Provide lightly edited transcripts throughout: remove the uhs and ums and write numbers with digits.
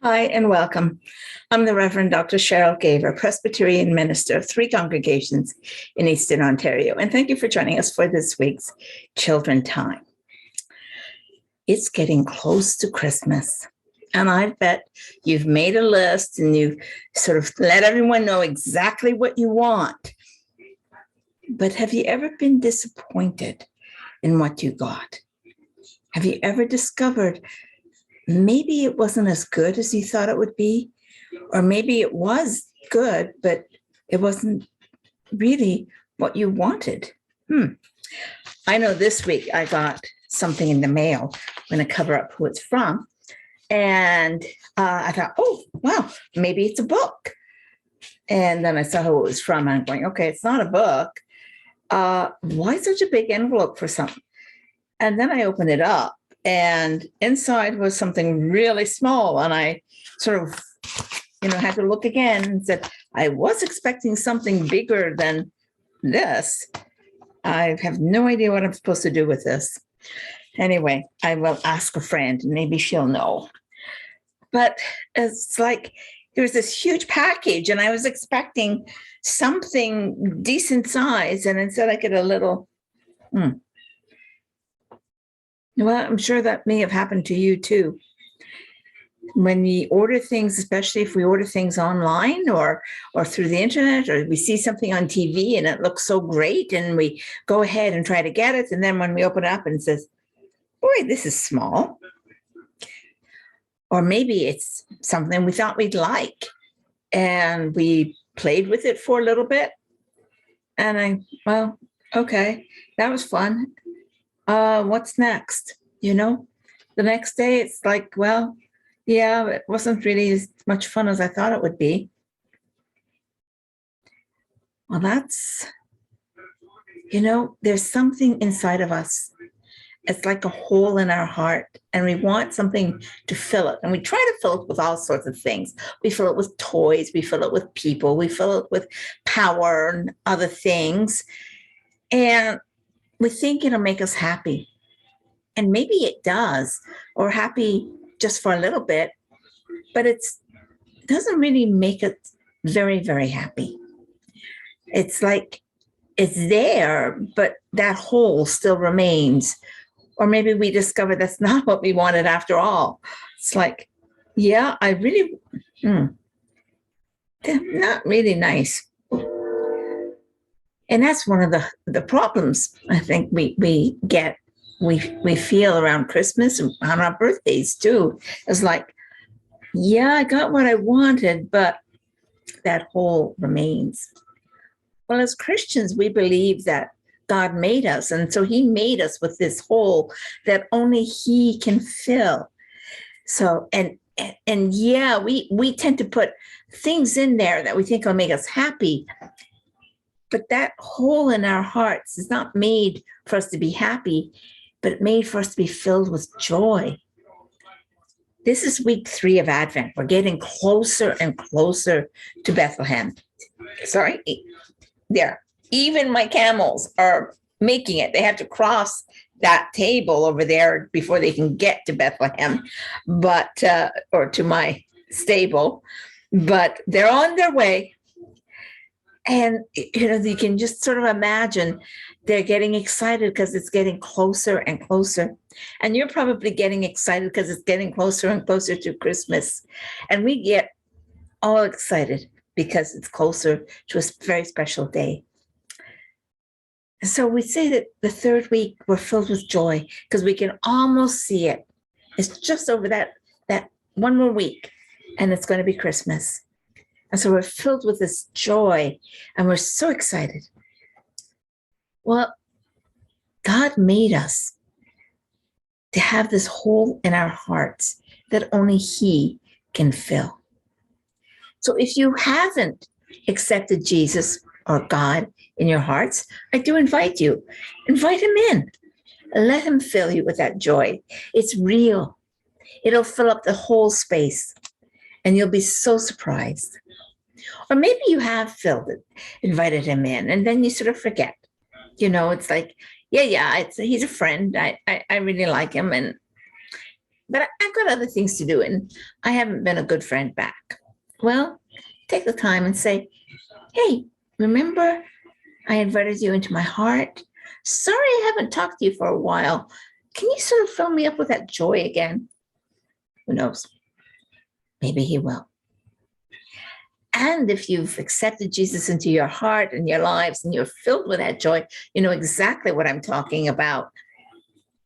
Hi and welcome. I'm the Reverend Dr. Cheryl Gaver, Presbyterian minister of 3 congregations in Eastern Ontario. And thank you for joining us for this week's Children Time. It's getting close to Christmas. And I bet you've made a list and you've sort of let everyone know exactly what you want. But have you ever been disappointed in what you got? Have you ever discovered maybe it wasn't as good as you thought it would be? Or maybe it was good, but it wasn't really what you wanted. I know this week I got something in the mail. I'm going to cover up who it's from. And I thought, oh, wow, maybe it's a book. And then I saw who it was from. And I'm going, okay, it's not a book. Why such a big envelope for something? And then I opened it up. And inside was something really small. And I sort of, had to look again and said, I was expecting something bigger than this. I have no idea what I'm supposed to do with this. Anyway, I will ask a friend. Maybe she'll know. But it's like there was this huge package and I was expecting something decent size. And instead I get a little, Well, I'm sure that may have happened to you too. When we order things, especially if we order things online or through the internet, or we see something on TV and it looks so great and we go ahead and try to get it. And then when we open it up and it says, boy, this is small. Or maybe it's something we thought we'd like and we played with it for a little bit. And okay, that was fun. What's next? The next day it's like, well, yeah, it wasn't really as much fun as I thought it would be. Well, there's something inside of us. It's like a hole in our heart, and we want something to fill it. And we try to fill it with all sorts of things. We fill it with toys, we fill it with people, we fill it with power and other things. And we think it'll make us happy. And maybe it does, or happy just for a little bit, but it doesn't really make it very, very happy. It's like it's there, but that hole still remains. Or maybe we discover that's not what we wanted after all. It's like, yeah, I really, not really nice. And that's one of the problems I think we get, we feel around Christmas and on our birthdays too. It's like, yeah, I got what I wanted, but that hole remains. Well, as Christians, we believe that God made us. And so he made us with this hole that only he can fill. So, and yeah, we tend to put things in there that we think will make us happy. But that hole in our hearts is not made for us to be happy, but made for us to be filled with joy. This is week 3 of Advent. We're getting closer and closer to Bethlehem. Sorry, there. Even my camels are making it. They have to cross that table over there before they can get to Bethlehem, or to my stable. But they're on their way. And, you can just sort of imagine they're getting excited because it's getting closer and closer. And you're probably getting excited because it's getting closer and closer to Christmas. And we get all excited because it's closer to a very special day. So we say that the 3rd week we're filled with joy because we can almost see it. It's just over that one more week and it's going to be Christmas. And so we're filled with this joy and we're so excited. Well, God made us to have this hole in our hearts that only he can fill. So if you haven't accepted Jesus or God in your hearts, I do invite you. Invite him in. Let him fill you with that joy. It's real. It'll fill up the whole space and you'll be so surprised. Or maybe you have invited him in, and then you sort of forget. It's like, he's a friend. I really like him. But I got other things to do and I haven't been a good friend back. Well, take the time and say, hey, remember I invited you into my heart? Sorry I haven't talked to you for a while. Can you sort of fill me up with that joy again? Who knows? Maybe he will. And if you've accepted Jesus into your heart and your lives and you're filled with that joy, you know exactly what I'm talking about.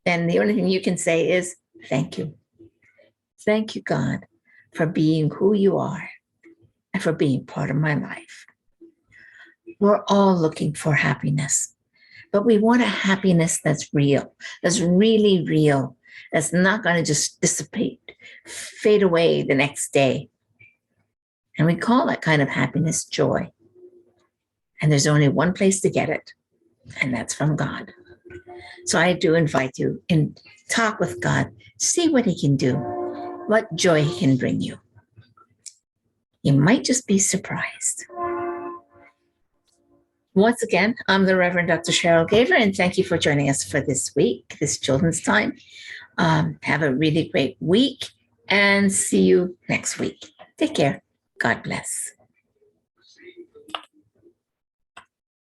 Then the only thing you can say is, thank you. Thank you, God, for being who you are and for being part of my life. We're all looking for happiness, but we want a happiness that's real, that's really real, that's not going to just dissipate, fade away the next day. And we call that kind of happiness joy. And there's only one place to get it, and that's from God. So I do invite you in talk with God, see what he can do, what joy he can bring you. You might just be surprised. Once again, I'm the Reverend Dr. Cheryl Gaver, and thank you for joining us for this week, this Children's Time. Have a really great week, and see you next week. Take care. God bless.